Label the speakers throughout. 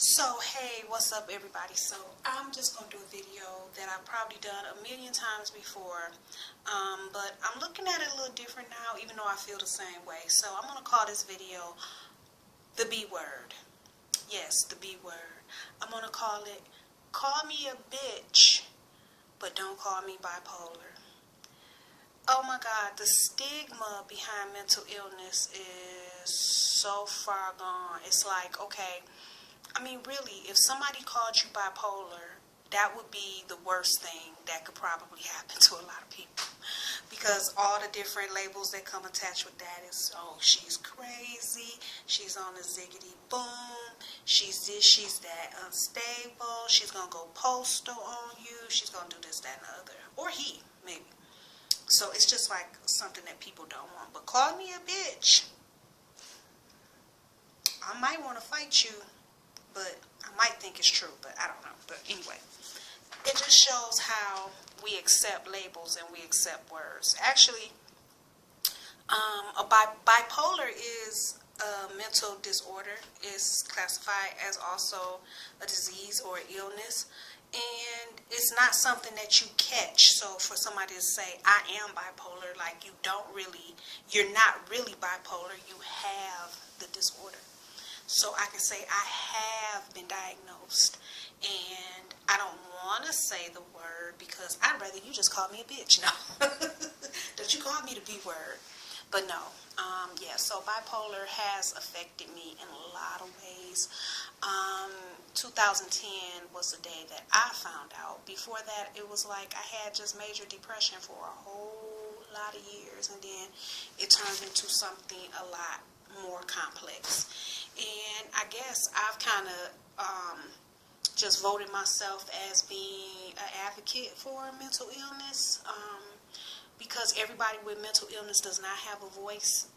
Speaker 1: So hey, what's up everybody? So I'm just going to do a video that I've probably done a million times before, but I'm looking at it a little different now, even though I feel the same way. So I'm going to call this video the B word. Yes, the B word. I'm going to call it, call me a bitch, but don't call me bipolar. Oh my God, the stigma behind mental illness is so far gone. It's like, okay, I mean, really, if somebody called you bipolar, that would be the worst thing that could probably happen to a lot of people. Because all the different labels that come attached with that is, oh, she's crazy, she's on the ziggity boom, she's this, she's that, unstable, she's going to go postal on you, she's going to do this, that, and the other. Or he, maybe. So it's just like something that people don't want. But call me a bitch. I might want to fight you, but I might think it's true, but I don't know. But anyway, it just shows how we accept labels and we accept words. Actually, bipolar is a mental disorder. It's classified as also a disease or illness. And it's not something that you catch. So for somebody to say, I am bipolar, like you're not really bipolar, you have the disorder. So I can say I have been diagnosed, and I don't want to say the word because I'd rather you just call me a bitch. No, don't you call me the B word. But no, yeah, so bipolar has affected me in a lot of ways. 2010 was the day that I found out. Before that, it was like I had just major depression for a whole lot of years, and then it turned into something a lot more complex. And I guess I've kind of just voted myself as being an advocate for mental illness, because everybody with mental illness does not have a voice.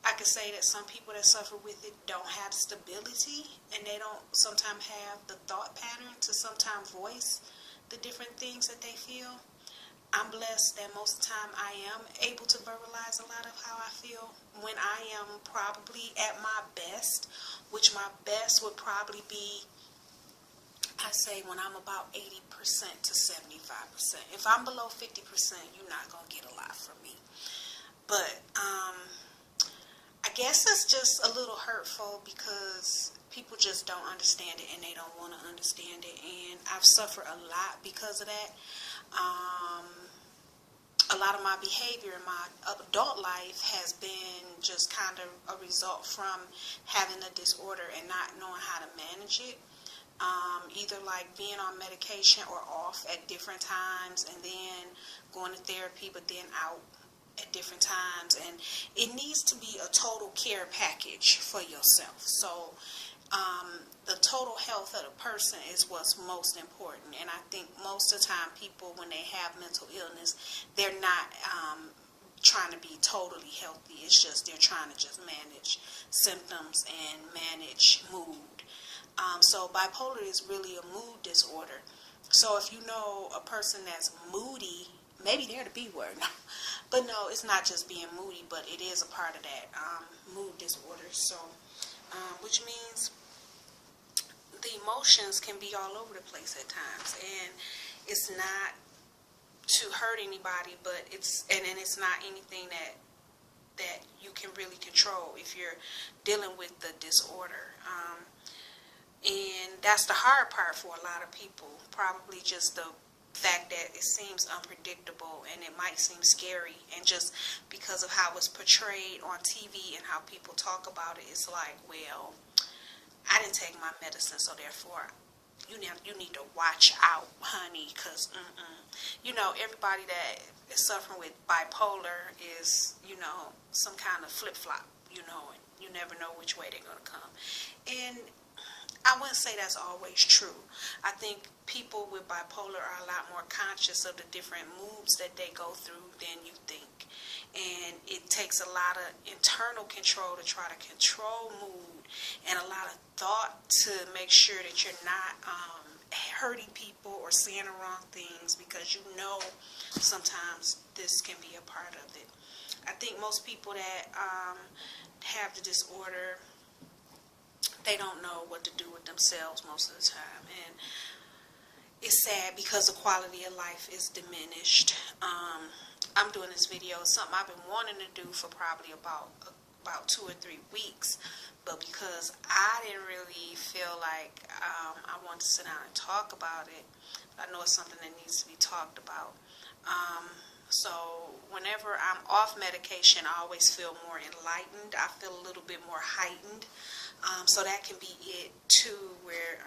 Speaker 1: I could say that some people that suffer with it don't have stability, and they don't sometimes have the thought pattern to sometimes voice the different things that they feel. I'm blessed that most of the time I am able to verbalize a lot of how I feel when I am probably at my best, which my best would probably be, I say, when I'm about 80% to 75%. If I'm below 50%, you're not going to get a lot from me. But I guess it's just a little hurtful because people just don't understand it and they don't want to understand it. And I've suffered a lot because of that. A lot of my behavior in my adult life has been just kind of a result from having a disorder and not knowing how to manage it. Either like being on medication or off at different times, and then going to therapy, but then out at different times. And it needs to be a total care package for yourself. So the total health of the person is what's most important. And I think most of the time people, when they have mental illness, they're not trying to be totally healthy. It's just they're trying to just manage symptoms and manage mood. So bipolar is really a mood disorder. So if you know a person that's moody, maybe they're the B word. But no, it's not just being moody, but it is a part of that mood disorder. So, which means the emotions can be all over the place at times, and it's not to hurt anybody, but it's not anything that you can really control if you're dealing with the disorder. And that's the hard part for a lot of people, probably just the fact that it seems unpredictable and it might seem scary, and just because of how it's portrayed on TV and how people talk about it, it's like, well, I didn't take my medicine, so therefore you need to watch out, honey, because you know, everybody that is suffering with bipolar is, you know, some kind of flip-flop, you know, and you never know which way they're going to come. And I wouldn't say that's always true. I think people with bipolar are a lot more conscious of the different moods that they go through than you think. And it takes a lot of internal control to try to control mood, and a lot of thought to make sure that you're not hurting people or saying the wrong things, because you know sometimes this can be a part of it. I think most people that have the disorder, they don't know what to do with themselves most of the time. And it's sad because the quality of life is diminished. I'm doing this video. It's something I've been wanting to do for probably about 2 or 3 weeks, but because I didn't really feel like I wanted to sit down and talk about it, I know it's something that needs to be talked about. So whenever I'm off medication, I always feel more enlightened. I feel a little bit more heightened. So that can be it too, where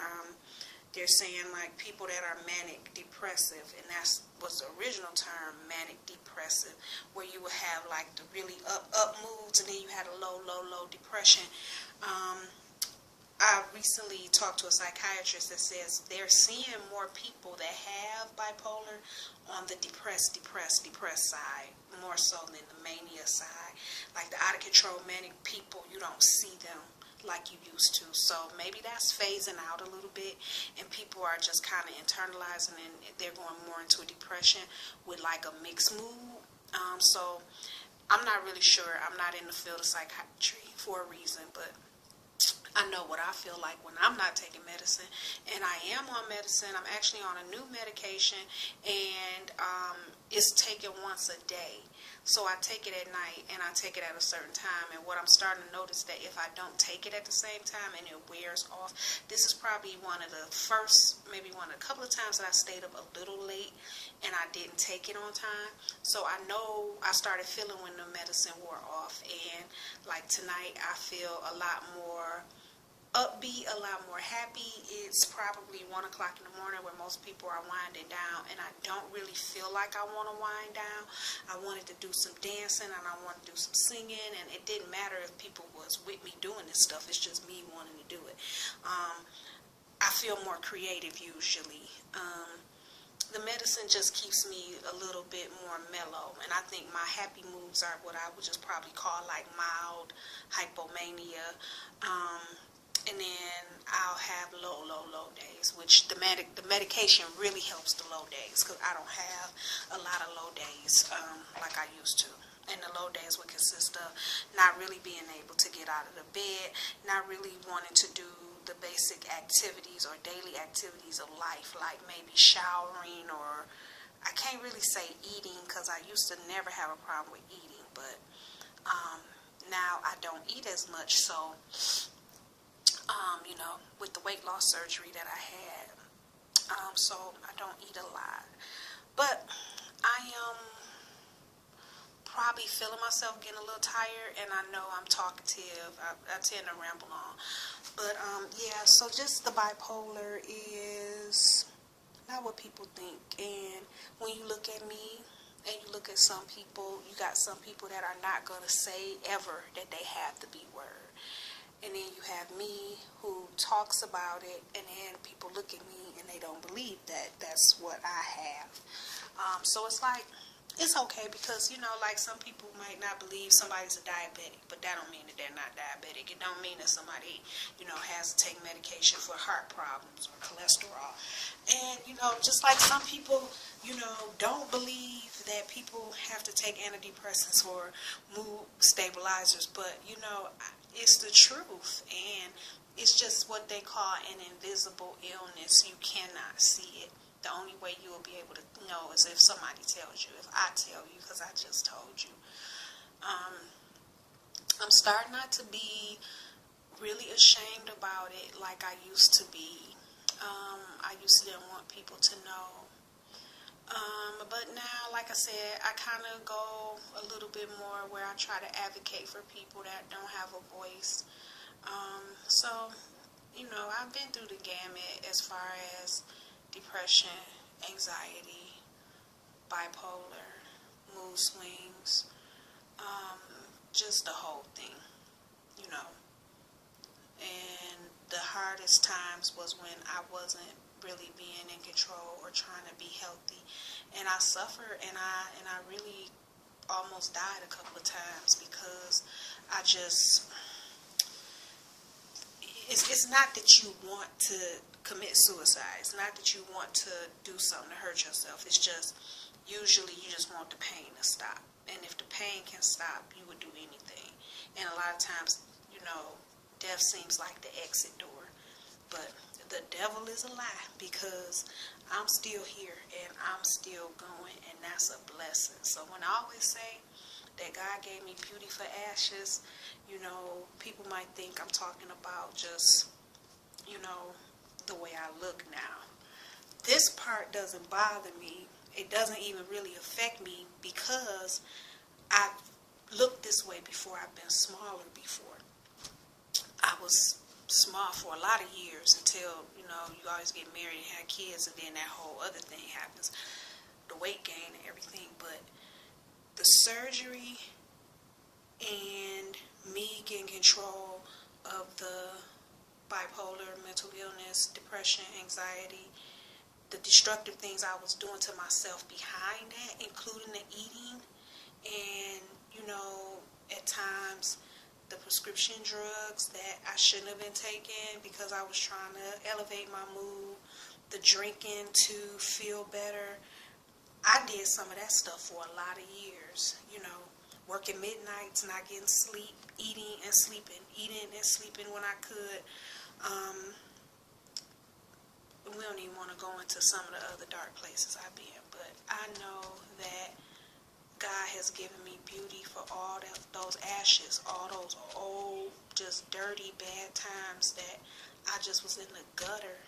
Speaker 1: they're saying like people that are manic depressive, and that's was the original term, manic depressive, where you would have like the really up moods, and then you had a low depression. I recently talked to a psychiatrist that says they're seeing more people that have bipolar on the depressed side, more so than the mania side. Like the out of control manic people, you don't see them like you used to. So maybe that's phasing out a little bit, and people are just kind of internalizing, and they're going more into a depression with like a mixed mood. So I'm not really sure. I'm not in the field of psychiatry for a reason, but I know what I feel like when I'm not taking medicine, and I am on medicine. I'm actually on a new medication, and it's taken once a day. So I take it at night, and I take it at a certain time. And what I'm starting to notice that if I don't take it at the same time and it wears off, this is probably one of the first, maybe one of a couple of times that I stayed up a little late and I didn't take it on time. So I know I started feeling when the medicine wore off, and like tonight I feel a lot more upbeat, a lot more happy. It's probably 1 o'clock in the morning where most people are winding down, and I don't really feel like I want to wind down. I wanted to do some dancing, and I wanted to do some singing, and it didn't matter if people was with me doing this stuff. It's just me wanting to do it. I feel more creative usually. The medicine just keeps me a little bit more mellow, and I think my happy moods are what I would just probably call like mild hypomania. And then I'll have low days, which the medication really helps the low days, because I don't have a lot of low days like I used to. And the low days would consist of not really being able to get out of the bed, not really wanting to do the basic activities or daily activities of life, like maybe showering, or I can't really say eating, because I used to never have a problem with eating, but now I don't eat as much. So you know, with the weight loss surgery that I had, so I don't eat a lot, but I am probably feeling myself getting a little tired, and I know I'm talkative. I tend to ramble on, but yeah, so just the bipolar is not what people think. And when you look at me and you look at some people, you got some people that are not going to say ever that they have the B word. And then you have me who talks about it, and then people look at me and they don't believe that that's what I have. So it's like, it's okay, because, you know, like some people might not believe somebody's a diabetic, but that don't mean that they're not diabetic. It don't mean that somebody, you know, has to take medication for heart problems or cholesterol. And, you know, just like some people, you know, don't believe that people have to take antidepressants or mood stabilizers, but, you know, it's the truth. And it's just what they call an invisible illness. You cannot see it. The only way you will be able to know is if somebody tells you, if I tell you, because I just told you. I'm starting not to be really ashamed about it like I used to be. I used to didn't want people to know. But now, like I said, I kind of go a little bit more where I try to advocate for people that don't have a voice. So, you know, I've been through the gamut as far as depression, anxiety, bipolar, mood swings, just the whole thing, you know. And the hardest times was when I wasn't really being in control or trying to be healthy, and I suffered, and I really almost died a couple of times, because I just, it's not that you want to commit suicide. It's not that you want to do something to hurt yourself. It's just, usually you just want the pain to stop. And if the pain can stop, you would do anything. And a lot of times, you know, death seems like the exit door. But the devil is a lie, because I'm still here and I'm still going, and that's a blessing. So when I always say that God gave me beauty for ashes, people might think I'm talking about just, the way I look now. This part doesn't bother me. It doesn't even really affect me, because I've looked this way before. I've been smaller before. I was small for a lot of years until, you always get married and have kids, and then that whole other thing happens, the weight gain and everything. But the surgery and me getting control of the bipolar, mental illness, depression, anxiety, the destructive things I was doing to myself behind that, including the eating, and, at times the prescription drugs that I shouldn't have been taking because I was trying to elevate my mood, the drinking to feel better. I did some of that stuff for a lot of years, working midnights, not getting sleep, eating and sleeping when I could. We don't even want to go into some of the other dark places I've been, but I know that God has given me beauty for all those ashes, all those old, just dirty, bad times that I just was in the gutter.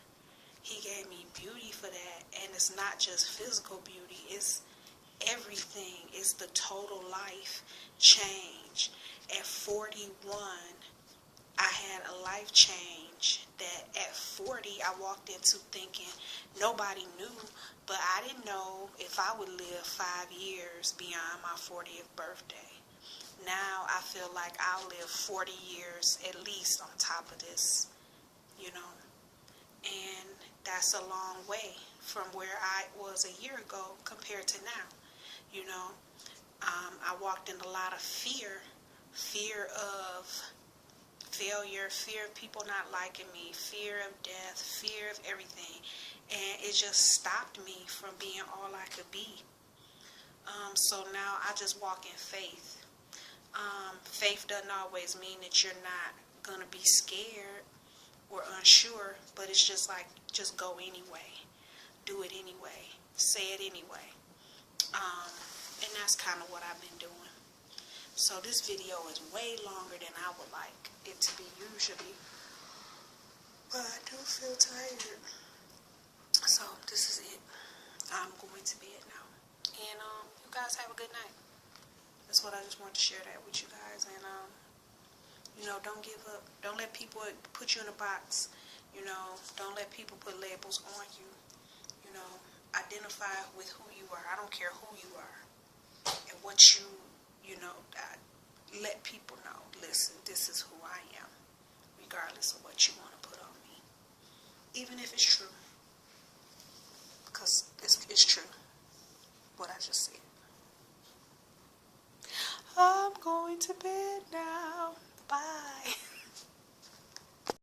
Speaker 1: He gave me beauty for that, and it's not just physical beauty, it's everything. It's the total life change. At 41, I had a life change that at 40 I walked into thinking nobody knew, but I didn't know if I would live 5 years beyond my 40th birthday. Now I feel like I'll live 40 years at least on top of this, and that's a long way from where I was a year ago compared to now. I walked in a lot of fear of failure, fear of people not liking me, fear of death, fear of everything, and it just stopped me from being all I could be. So now I just walk in faith. Faith doesn't always mean that you're not gonna be scared or unsure, but it's just like, just go anyway, do it anyway, say it anyway. And that's kind of what I've been doing. So this video is way longer than I would like it to be usually, but I do feel tired. So this is it. I'm going to bed now. And you guys have a good night. That's what I just wanted to share that with you guys. And don't give up. Don't let people put you in a box. Don't let people put labels on you. Identify with who you are. I don't care who you are and what let people know, listen, this is who I am, regardless of what you want to put on me, even if it's true, because it's true what I just said. I'm going to bed now. Bye.